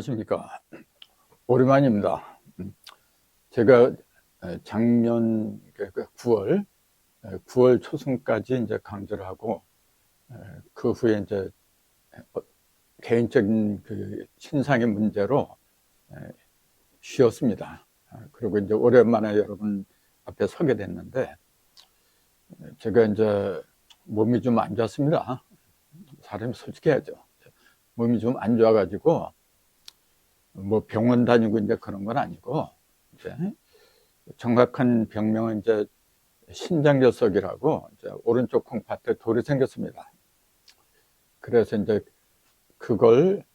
안녕하십니까. 오랜만입니다. 제가 작년 9월 초순까지 이제 강좌를 하고, 그 후에 이제 개인적인 그 신상의 문제로 쉬었습니다. 그리고 이제 오랜만에 여러분 앞에 서게 됐는데, 제가 이제 몸이 좀 안 좋습니다. 사람이 솔직해야죠. 몸이 좀 안 좋아가지고, 뭐 병원 다니고 이제 그런 건 아니고, 이제 정확한 병명은 이제 신장결석이라고, 이제 오른쪽 콩팥에 돌이 생겼습니다. 그래서 이제 그걸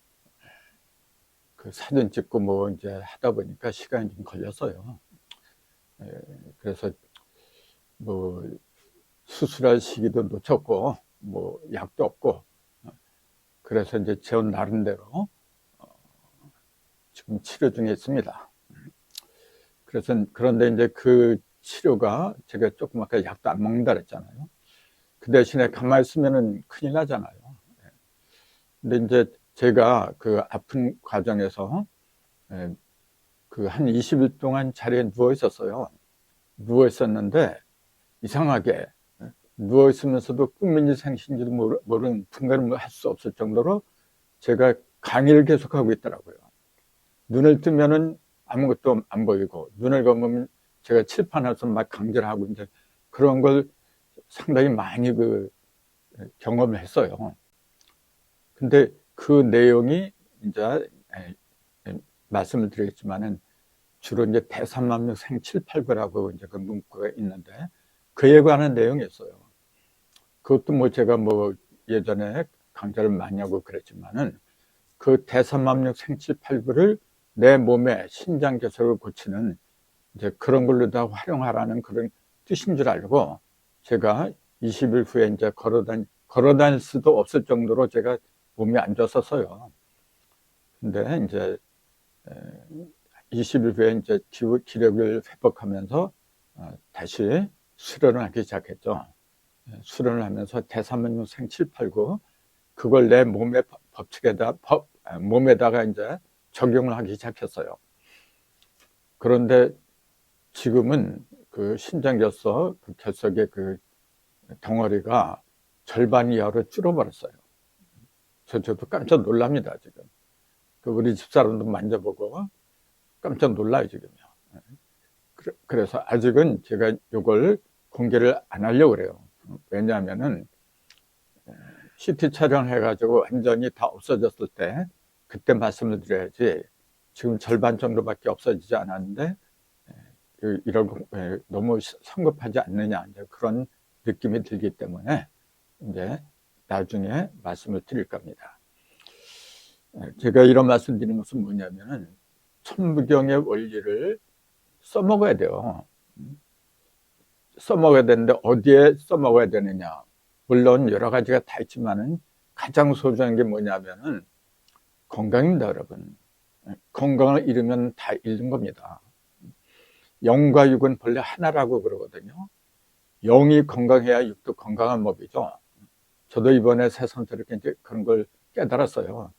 그 사진 찍고 뭐 이제 하다 보니까 시간이 좀 걸렸어요. 그래서 뭐 수술할 시기도 놓쳤고, 뭐 약도 없고, 그래서 이제 제 나름대로 지금 치료 중에 있습니다. 그런데 이제 그 치료가, 제가 조금 아까 약도 안 먹는다 그랬잖아요. 그 대신에 가만히 있으면은 큰일 나잖아요. 근데 이제 제가 그 아픈 과정에서 그 한 20일 동안 자리에 누워 있었어요. 누워 있었는데 이상하게 누워 있으면서도 꿈인지 생신지도 모르는 분간을 할 수 없을 정도로 제가 강의를 계속하고 있더라고요. 눈을 뜨면은 아무것도 안 보이고, 눈을 감으면 제가 칠판에서 막 강좌를 하고 이제 그런 걸 상당히 많이 경험을 했어요. 근데 그 내용이 이제 말씀을 드리겠지만은 주로 이제 대사만명 생칠팔구라고 이제 그 문구가 있는데 그에 관한 내용이었어요. 그것도 뭐 제가 뭐 예전에 강좌를 많이 하고 그랬지만은 그 대사만명 생칠팔구를 내 몸의 신장결석을 고치는 이제 그런 걸로 다 활용하라는 그런 뜻인 줄 알고 제가 20일 후에 이제 걸어 다닐 수도 없을 정도로 제가 몸이 안 좋았었어요. 근데 이제 20일 후에 이제 기력을 회복하면서 다시 수련을 하기 시작했죠. 수련을 하면서 대사만명 생칠팔구 그걸 내 몸의 몸에다가 이제 적용을 하기 시작했어요. 그런데 지금은 그 신장결석, 그 결석의 그 덩어리가 절반 이하로 줄어버렸어요. 저도 깜짝 놀랍니다, 지금. 우리 집사람도 만져보고 깜짝 놀라요, 지금요. 그래서 아직은 제가 이걸 공개를 안 하려고 그래요. 왜냐하면은 CT 촬영해가지고 완전히 다 없어졌을 때 그때 말씀을 드려야지 지금 절반 정도밖에 없어지지 않았는데 이런 너무 성급하지 않느냐 이제 그런 느낌이 들기 때문에 이제 나중에 말씀을 드릴 겁니다. 제가 이런 말씀 드리는 것은 뭐냐면은 천부경의 원리를 써먹어야 돼요. 써먹어야 되는데 어디에 써먹어야 되느냐. 물론 여러 가지가 다 있지만은 가장 소중한 게 뭐냐면은 건강입니다, 여러분. 건강을 잃으면 다 잃는 겁니다. 영과 육은 본래 하나라고 그러거든요. 영이 건강해야 육도 건강한 법이죠. 저도 이번에 새삼스럽게 이제 그런 걸 깨달았어요.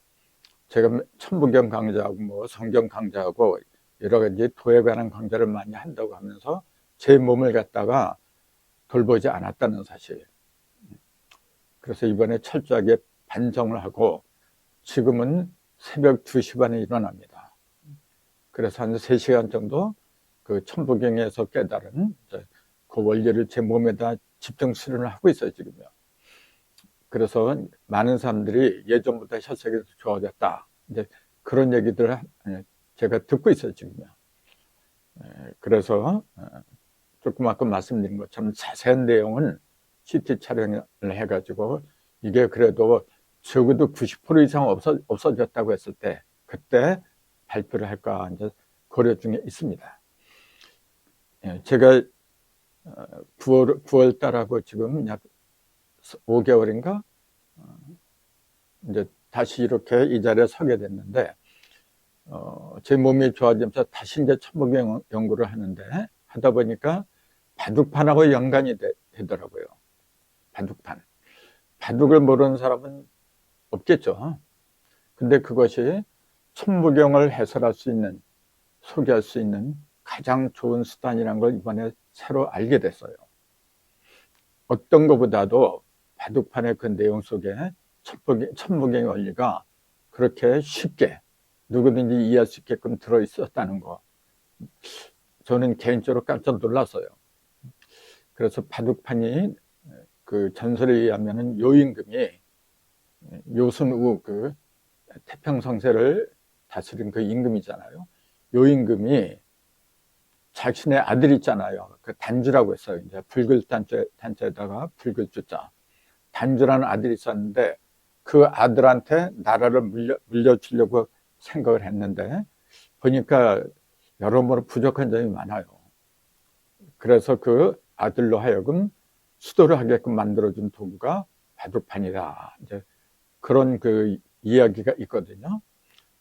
제가 천부경 강좌하고 뭐 성경 강좌하고 여러 가지 도에 관한 강좌를 많이 한다고 하면서 제 몸을 갖다가 돌보지 않았다는 사실. 그래서 이번에 철저하게 반성을 하고 지금은 새벽 2시 반에 일어납니다. 그래서 한 3시간 정도 그 천부경에서 깨달은 그 원리를 제 몸에다 집중 수련을 하고 있어요, 지금요. 그래서 많은 사람들이 예전보다 혈색이 좋아졌다. 이제 그런 얘기들을 제가 듣고 있어요, 지금요. 그래서 조금 아까 말씀드린 것처럼 자세한 내용은 CT 촬영을 해가지고 이게 그래도 적어도 90% 이상 없어졌다고 했을 때 그때 발표를 할까 이제 고려 중에 있습니다. 제가 9월 달하고 지금 약 5개월인가 이제 다시 이렇게 이 자리에 서게 됐는데 제 몸이 좋아지면서 다시 이제 천부경 연구를 하다 보니까 바둑판하고 연관이 되더라고요. 바둑을 모르는 사람은 없겠죠. 근데 그것이 천부경을 해설할 수 있는, 소개할 수 있는 가장 좋은 수단이라는 걸 이번에 새로 알게 됐어요. 어떤 것보다도 바둑판의 그 내용 속에 천부경의 원리가 그렇게 쉽게 누구든지 이해할 수 있게끔 들어있었다는 거, 저는 개인적으로 깜짝 놀랐어요. 그래서 바둑판이 그 전설에 의하면은 요임금이 요순우 그 태평성세를 다스린 그 임금이잖아요. 요임금이 자신의 아들 있잖아요. 그 단주라고 했어요. 이제 붉을 단자에다가 붉을 주자. 단주라는 아들이 있었는데 그 아들한테 나라를 물려주려고 생각을 했는데 보니까 여러모로 부족한 점이 많아요. 그래서 그 아들로 하여금 수도를 하게끔 만들어준 도구가 바둑판이다. 이제 그런 그 이야기가 있거든요.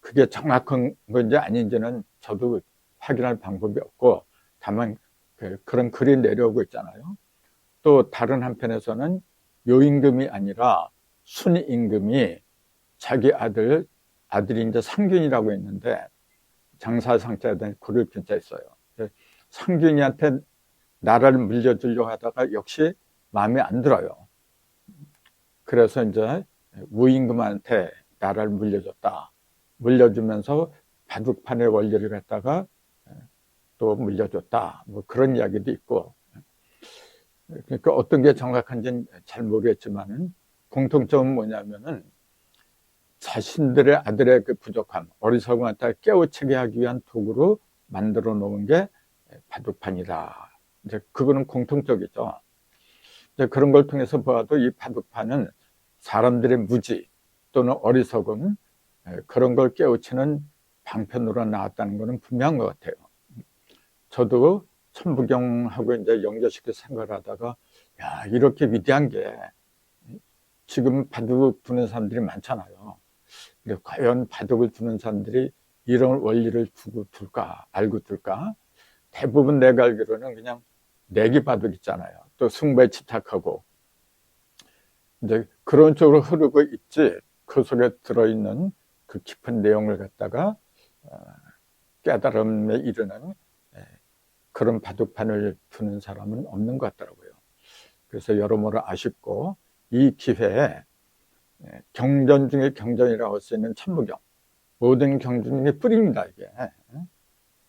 그게 정확한 건지 아닌지는 저도 확인할 방법이 없고, 다만 그런 글이 내려오고 있잖아요. 또 다른 한편에서는 요임금이 아니라 순임금이 자기 아들이 이제 상균이라고 했는데, 장사상자에 대한 구를 균자 있어요. 상균이한테 나라를 물려주려고 하다가 역시 마음에 안 들어요. 그래서 이제 무임금한테 나라를 물려줬다. 물려주면서 바둑판의 원리를 갖다가 또 물려줬다. 뭐 그런 이야기도 있고. 그러니까 어떤 게 정확한지는 잘 모르겠지만은 공통점은 뭐냐면은 자신들의 아들의 그 부족함, 어리석음을 깨우치게 하기 위한 도구로 만들어 놓은 게 바둑판이다. 이제 그거는 공통적이죠. 이제 그런 걸 통해서 봐도 이 바둑판은 사람들의 무지 또는 어리석음, 그런 걸 깨우치는 방편으로 나왔다는 것은 분명한 것 같아요. 저도 천부경하고 이제 연결시켜 생각을 하다가, 야, 이렇게 위대한 게 지금 바둑 두는 사람들이 많잖아요. 근데 과연 바둑을 두는 사람들이 이런 원리를 알고 둘까? 대부분 내가 알기로는 그냥 내기 바둑 있잖아요. 또 승부에 집착하고 이제 그런 쪽으로 흐르고 있지, 그 속에 들어있는 그 깊은 내용을 갖다가 깨달음에 이르는 그런 바둑판을 두는 사람은 없는 것 같더라고요. 그래서 여러모로 아쉽고, 이 기회에 경전 중에 경전이라고 할 수 있는 천부경, 모든 경전 중에 뿌리입니다. 이게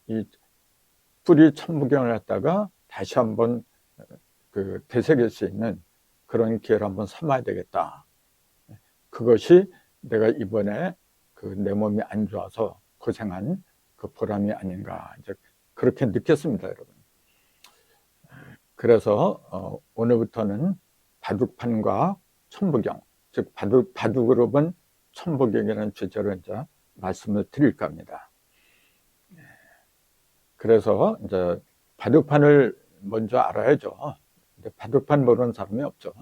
이 뿌리 천부경을 갖다가 다시 한번 그 되새길 수 있는 그런 기회를 한번 삼아야 되겠다. 그것이 내가 이번에 그 내 몸이 안 좋아서 고생한 그 보람이 아닌가, 이제 그렇게 느꼈습니다, 여러분. 그래서 오늘부터는 바둑판과 천부경, 즉 바둑으로 본 천부경이라는 주제로 이제 말씀을 드릴까 합니다. 그래서 이제 바둑판을 먼저 알아야죠. 근데 바둑판 모르는 사람이 없죠.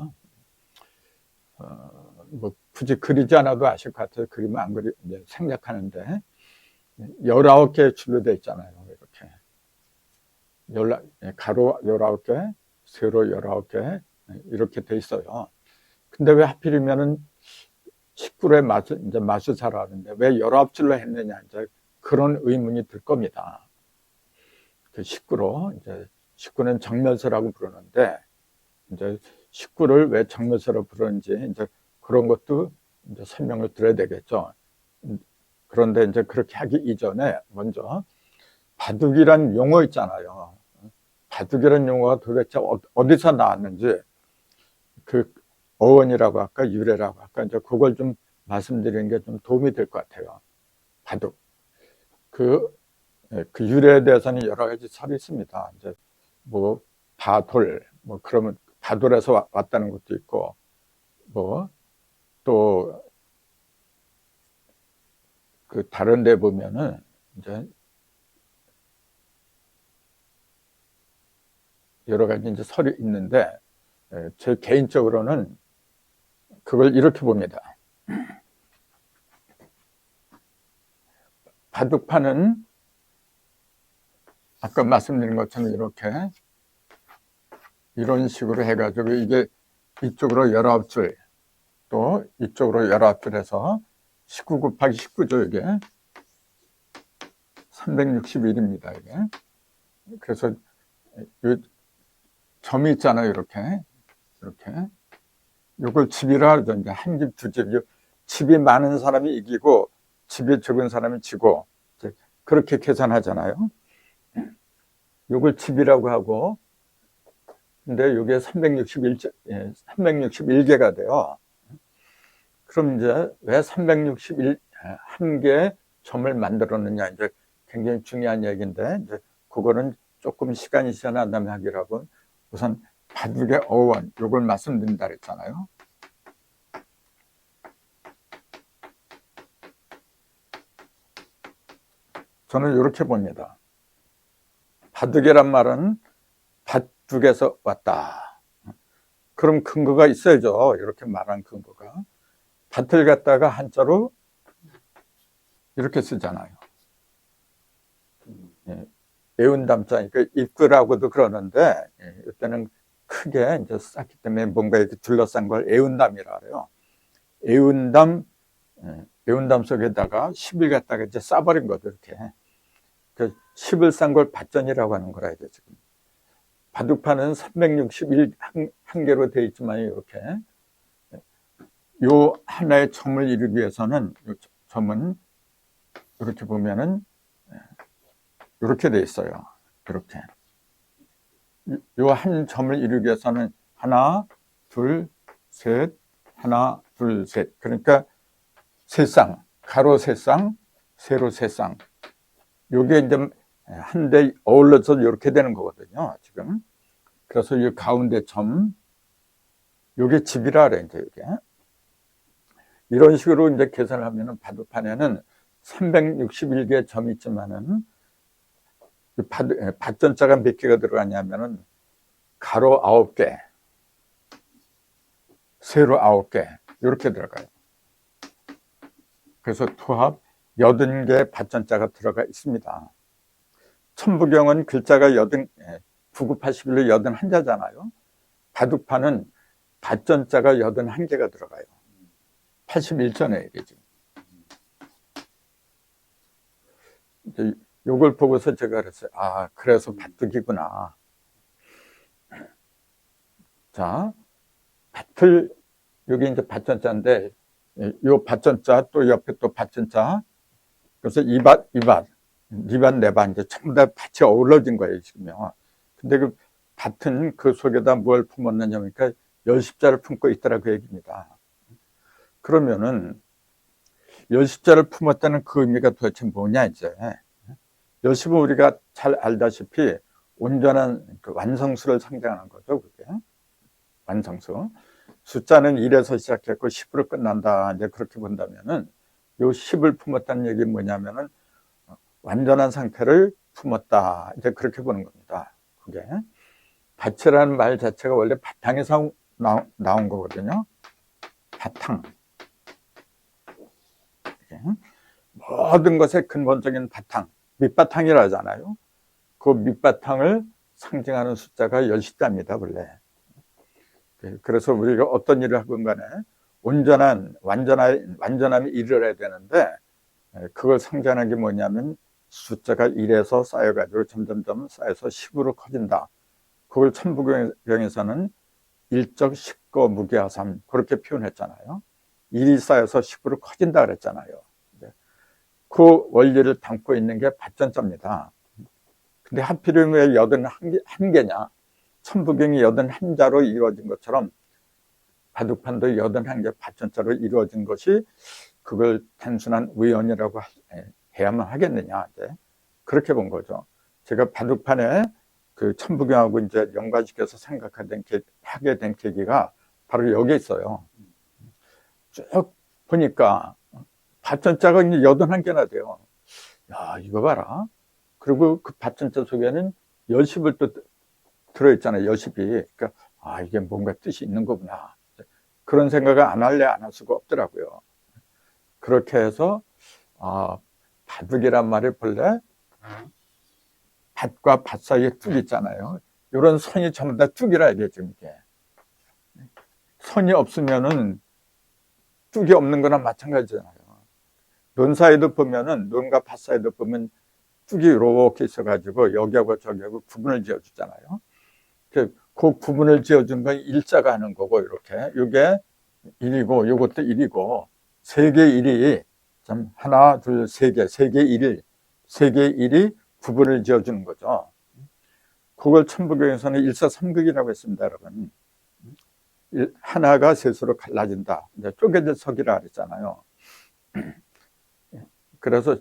뭐 굳이 그리지 않아도 아실 것 같아요. 그리면 안 그리 이제 생략하는데 19개 줄로 되어 있잖아요. 이렇게 가로 19개, 세로 19개 이렇게 돼 있어요. 근데 왜 하필이면은 19의 이제 마수사라 하는데 왜 19줄로 했느냐, 이제 그런 의문이 들 겁니다. 그 19로 이제 19는 정멸서라고 부르는데, 이제 19를 왜 정멸서로 부르는지 이제 그런 것도 이제 설명을 드려야 되겠죠. 그런데 이제 그렇게 하기 이전에 먼저 바둑이란 용어 있잖아요. 바둑이란 용어가 도대체 어디서 나왔는지, 그 어원이라고 할까 유래라고 할까, 이제 그걸 좀 말씀드리는 게 좀 도움이 될 것 같아요. 바둑 그 유래에 대해서는 여러 가지 설이 있습니다. 이제 뭐 바돌, 뭐 그러면 바돌에서 왔다는 것도 있고, 뭐 또 그 다른 데 보면은 이제 여러 가지 이제 설이 있는데, 제 개인적으로는 그걸 이렇게 봅니다. 바둑판은 아까 말씀드린 것처럼 이렇게 이런 식으로 해가지고 이게 이쪽으로 19줄 또 이쪽으로 19줄 해서 19 곱하기 19죠. 이게 361입니다, 이게. 그래서 요 점이 있잖아요, 이렇게. 요걸 집이라 하죠. 이제 한 집, 두 집. 집이 많은 사람이 이기고, 집이 적은 사람이 지고, 그렇게 계산하잖아요. 요걸 집이라고 하고, 근데 요게 361개가 돼요. 그럼 이제 왜 361개 점을 만들었느냐, 이제 굉장히 중요한 얘기인데, 이제 그거는 조금 시간이 지난 다음에 하기로 하고, 우선 바둑의 어원, 요걸 말씀드린다 그랬잖아요. 저는 이렇게 봅니다. 바둑이란 말은 밭둑에서 왔다. 그럼 근거가 있어야죠. 이렇게 말한 근거가. 밭을 갖다가 한자로 이렇게 쓰잖아요. 애운담자, 그러니까 입구라고도 그러는데, 이때는 크게 이제 쌓기 때문에 뭔가 이렇게 둘러싼 걸 애운담이라 그래요. 애운담 속에다가 10을 갖다가 이제 싸버린 거죠, 이렇게. 그 10을 싼 걸 밭전이라고 하는 거라 이게 지금. 바둑판은 361개로 되어 있지만, 이렇게. 요 하나의 점을 이루기 위해서는, 요 점은, 이렇게 보면은, 이렇게 돼 있어요. 이렇게. 요 한 점을 이루기 위해서는 하나, 둘, 셋, 하나, 둘, 셋. 그러니까 세 쌍, 가로 세 쌍, 세로 세 쌍. 요게 이제 한 대 어울러서 이렇게 되는 거거든요, 지금. 그래서 이 가운데 점, 요게 집이라 그래, 이제 이게. 이런 식으로 이제 계산을 하면은 바둑판에는 361개의 점이 있지만은 밭전자가 몇 개가 들어가냐면은 가로 9개, 세로 9개, 이렇게 들어가요. 그래서 토합 80개 밭전자가 들어가 있습니다. 천부경은 글자가 9981로 81자잖아요. 바둑판은 밭전자가 81개가 들어가요. 81전에 이게 지금. 요걸 보고서 제가 그랬어요. 아, 그래서 바둑이구나. 자, 밭을, 여기 이제 밭전자인데, 요 밭전자, 또 옆에 또 밭전자. 그래서 이 밭, 네 밭, 이제 전부 다 밭이 어우러진 거예요, 지금요. 근데 그 밭은 그 속에다 뭘 품었느냐, 그러니까 열십자를 품고 있더라, 그 얘기입니다. 그러면은, 열십자를 품었다는 그 의미가 도대체 뭐냐, 이제. 열십은 우리가 잘 알다시피 온전한 그 완성수를 상징하는 거죠, 그게. 완성수. 숫자는 1에서 시작했고 10으로 끝난다. 이제 그렇게 본다면은 요 10을 품었다는 얘기는 뭐냐면은 완전한 상태를 품었다. 이제 그렇게 보는 겁니다. 그게. 밭이라는 말 자체가 원래 바탕에서 나온 거거든요. 바탕. 모든 것의 근본적인 바탕. 밑바탕이라 하잖아요. 그 밑바탕을 상징하는 숫자가 열십자입니다, 원래. 그래서 우리가 어떤 일을 하건 간에 완전함이 이르러야 되는데, 그걸 상징하는 게 뭐냐면 숫자가 1에서 쌓여가지고 점점점 쌓여서 10으로 커진다. 그걸 천부경에서는 일적 십거 무게하삼, 그렇게 표현했잖아요. 1이 쌓여서 10으로 커진다 그랬잖아요. 그 원리를 담고 있는 게 밭전자입니다. 근데 하필이면 왜 81개냐? 천부경이 81자로 이루어진 것처럼 바둑판도 81개 밭전자로 이루어진 것이 그걸 단순한 우연이라고 해야만 하겠느냐, 이제. 그렇게 본 거죠. 제가 바둑판에 그 천부경하고 이제 연관시켜서 하게 된 계기가 바로 여기에 있어요. 쭉 보니까 밭전자가 이제 81개나 돼요. 야, 이거 봐라. 그리고 그 밭전자 속에는 열십을 또 들어있잖아요, 열십이. 그러니까, 아, 이게 뭔가 뜻이 있는 거구나. 그런 생각을 안 할 수가 없더라고요. 그렇게 해서, 아, 바둑이란 말이 본래 밭과 밭 사이에 뚝 있잖아요. 이런 선이 전부 다 뚝이라 이게 지금 이게. 선이 없으면은 뚝이 없는 거나 마찬가지잖아요. 논 사이도 보면은, 논과 밭 사이도 보면 쭉이 이렇게 있어가지고 여기하고 저기하고 구분을 지어주잖아요. 그 구분을 지어준 건 일자가 하는 거고, 이렇게. 이게 1이고, 이것도 1이고, 세 개 1이, 참, 하나, 둘, 세 개 1이 구분을 지어주는 거죠. 그걸 천부경에서는 일사삼극이라고 했습니다, 여러분. 하나가 셋으로 갈라진다. 이제 쪼개질 석이라 그랬잖아요. 그래서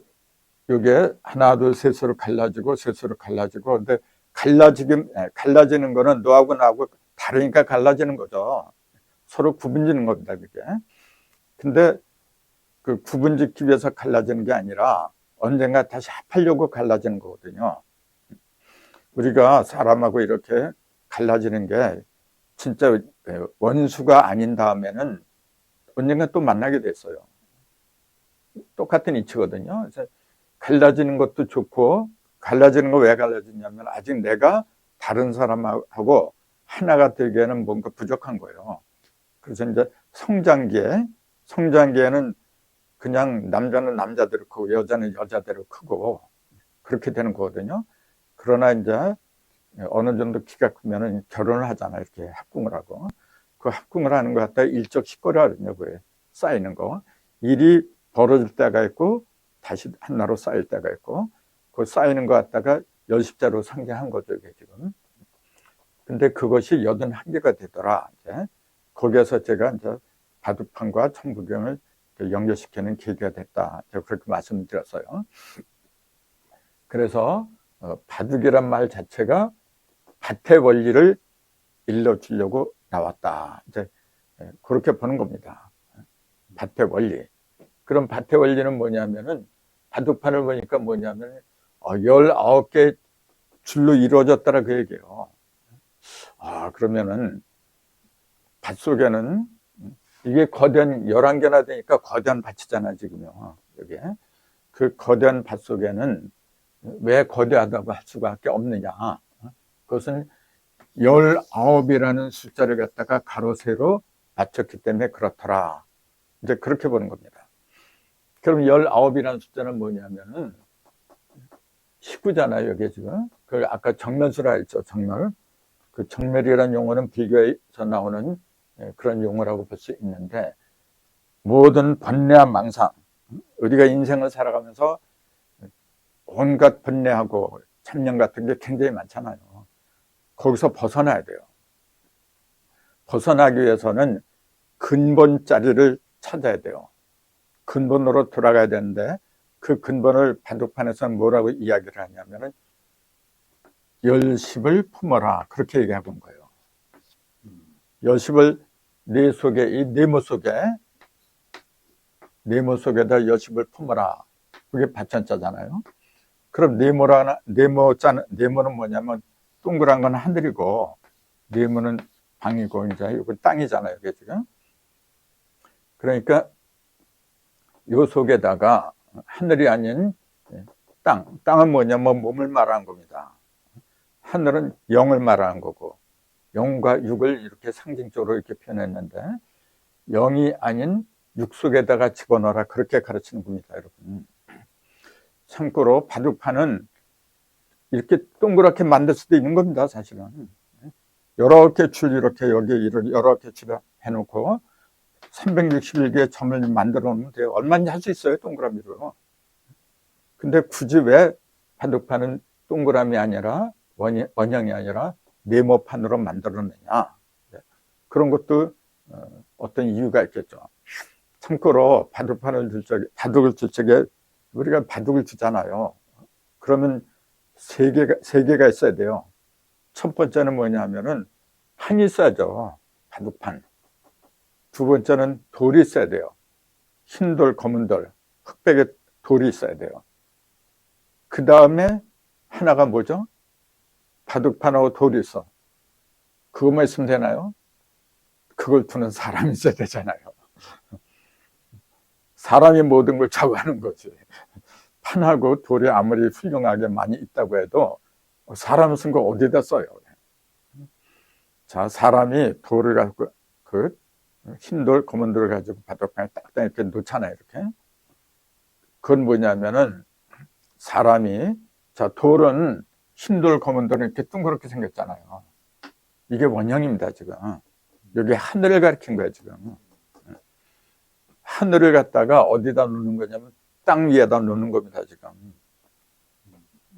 이게 하나, 둘, 셋으로 갈라지고, 셋으로 갈라지고, 근데 갈라지는 거는 너하고 나하고 다르니까 갈라지는 거죠. 서로 구분지는 겁니다, 그게. 근데 그 구분짓기 위해서 갈라지는 게 아니라 언젠가 다시 합하려고 갈라지는 거거든요. 우리가 사람하고 이렇게 갈라지는 게 진짜 원수가 아닌 다음에는 언젠가 또 만나게 됐어요. 똑같은 이치거든요. 그래서 갈라지는 것도 좋고, 갈라지는 거 왜 갈라지냐면 아직 내가 다른 사람하고 하나가 되기에는 뭔가 부족한 거예요. 그래서 이제 성장기에는 그냥 남자는 남자대로 크고 여자는 여자대로 크고 그렇게 되는 거거든요. 그러나 이제 어느 정도 키가 크면은 결혼을 하잖아요. 이렇게 합궁을 하고. 그 합궁을 하는 거 갖다가 일적 식거리거든요. 그에 쌓이는 거. 일이 벌어질 때가 있고 다시 하나로 쌓일 때가 있고, 그 쌓이는 거 갖다가 열십자로 상징한 거죠, 이게 지금. 근데 그것이 81개가 되더라. 이제 거기에서 제가 이제 바둑판과 천부경을 연결시키는 계기가 됐다. 제가 그렇게 말씀을 드렸어요. 그래서 바둑이란 말 자체가 밭의 원리를 일러주려고 나왔다. 이제 그렇게 보는 겁니다. 밭의 원리. 그럼 밭의 원리는 뭐냐면은, 바둑판을 보니까 뭐냐면 19개 줄로 이루어졌다라 그 얘기예요. 그러면은 밭 속에는 이게 거대한 11개나 되니까 거대한 밭이잖아 지금요. 여기 그 거대한 밭 속에는 왜 거대하다고 할 수밖에 없느냐. 그것은 19이라는 숫자를 갖다가 가로 세로 맞췄기 때문에 그렇더라. 이제 그렇게 보는 겁니다. 그럼 19이라는 숫자는 뭐냐면은 19잖아요, 여기 지금. 그 아까 정면수라 했죠, 정멸. 그 정멸이라는 용어는 불교에서 나오는 그런 용어라고 볼 수 있는데, 모든 번뇌와 망상, 우리가 인생을 살아가면서 온갖 번뇌하고 참념 같은 게 굉장히 많잖아요. 거기서 벗어나야 돼요. 벗어나기 위해서는 근본 자리를 찾아야 돼요. 근본으로 돌아가야 되는데, 그 근본을 바둑판에서는 뭐라고 이야기를 하냐면은 열십을 품어라, 그렇게 얘기하고 온 거예요. 열십을 내 속에, 이 네모 속에다 열십을 품어라. 그게 밭천자잖아요. 그럼 네모는 뭐냐면 동그란 건 하늘이고, 네모는 방이고, 이제 이건 땅이잖아요, 이게 지금. 그러니까 요 속에다가 하늘이 아닌 땅은 뭐냐면 몸을 말하는 겁니다. 하늘은 영을 말하는 거고, 영과 육을 이렇게 상징적으로 이렇게 표현했는데, 영이 아닌 육 속에다가 집어넣어라, 그렇게 가르치는 겁니다, 여러분. 참고로 바둑판은 이렇게 동그랗게 만들 수도 있는 겁니다, 사실은. 여러 개 줄, 이렇게 여기 여러 개 줄 해놓고 361개의 점을 만들어 놓으면 돼요. 얼마든지 할 수 있어요, 동그라미로. 근데 굳이 왜 바둑판은 동그라미 아니라 원형이 아니라 네모판으로 만들어내냐. 그런 것도 어떤 이유가 있겠죠. 참고로 바둑을 칠 적에 우리가 바둑을 치잖아요. 그러면 세 개가 있어야 돼요. 첫 번째는 뭐냐면은 판이 있어야죠. 바둑판. 두 번째는 돌이 있어야 돼요. 흰 돌, 검은 돌, 흑백의 돌이 있어야 돼요. 그 다음에 하나가 뭐죠? 바둑판하고 돌이 있어. 그것만 있으면 되나요? 그걸 두는 사람이 있어야 되잖아요. 사람이 모든 걸 좌우하는 거지. 판하고 돌이 아무리 훌륭하게 많이 있다고 해도 사람 쓴 거 어디다 써요? 자, 사람이 돌을 가지고 그 흰 돌, 검은 돌을 가지고 바둑판에 딱딱 이렇게 놓잖아요, 이렇게. 그건 뭐냐면은 사람이 자, 돌은 흰돌, 검은돌은 이렇게 둥그렇게 생겼잖아요. 이게 원형입니다, 지금. 여기 하늘을 가리킨 거예요, 지금. 하늘을 갖다가 어디다 놓는 거냐면 땅 위에다 놓는 겁니다, 지금.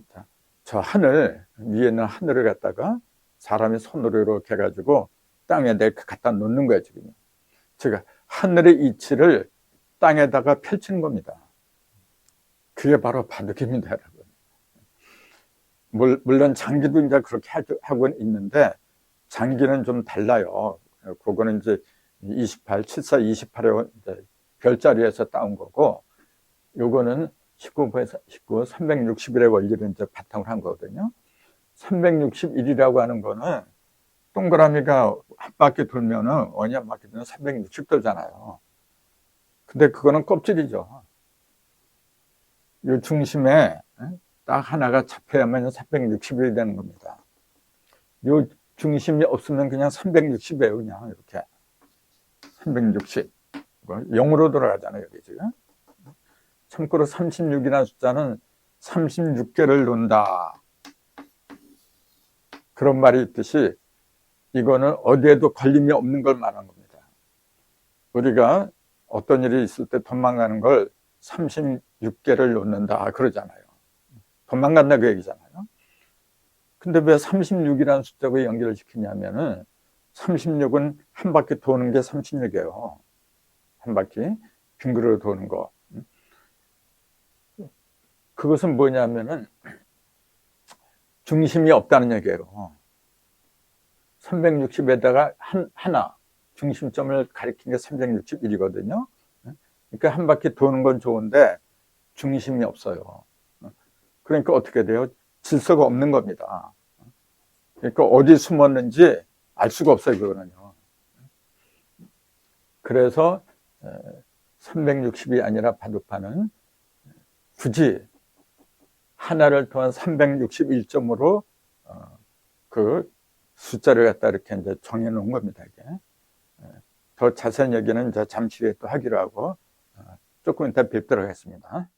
자, 저 하늘 위에 있는 하늘을 갖다가 사람이 손으로 이렇게 해가지고 땅에 이렇게 갖다 놓는 거예요, 지금. 즉 하늘의 이치를 땅에다가 펼치는 겁니다. 그게 바로 바둑입니다, 여러분. 물론 장기도 이제 그렇게 하고 있는데 장기는 좀 달라요. 그거는 이제 28, 74, 28의 별자리에서 따온 거고, 요거는 19에서 19, 360일의 원리를 이제 바탕으로 한 거거든요. 361이라고 하는 거는 동그라미가 한 바퀴 돌면은 원이 한 바퀴 돌면 360도잖아요. 근데 그거는 껍질이죠. 요 중심에 딱 하나가 잡혀야만 360일이 되는 겁니다. 요 중심이 없으면 그냥 360이에요, 그냥 이렇게. 360. 0으로 돌아가잖아요, 여기 지금. 참고로 36이라는 숫자는 36개를 논다. 그런 말이 있듯이 이거는 어디에도 걸림이 없는 걸 말하는 겁니다. 우리가 어떤 일이 있을 때 도망가는 걸 36개를 놓는다 그러잖아요. 도망간다 그 얘기잖아요. 근데 왜 36이라는 숫자가 연결을 시키냐면은 36은 한 바퀴 도는 게 36이에요. 한 바퀴 빙그르 도는 거. 그것은 뭐냐면은 중심이 없다는 얘기예요. 360에다가 하나 중심점을 가리킨 게 361이거든요. 그러니까 한 바퀴 도는 건 좋은데 중심이 없어요. 그러니까 어떻게 돼요? 질서가 없는 겁니다. 그러니까 어디 숨었는지 알 수가 없어요, 그거는요. 그래서 360이 아니라 바둑판은 굳이 하나를 통한 361점으로 그 숫자를 갖다 이렇게 이제 정해 놓은 겁니다, 이게. 더 자세한 얘기는 이제 잠시 후에 또 하기로 하고 조금 이따 뵙도록 하겠습니다.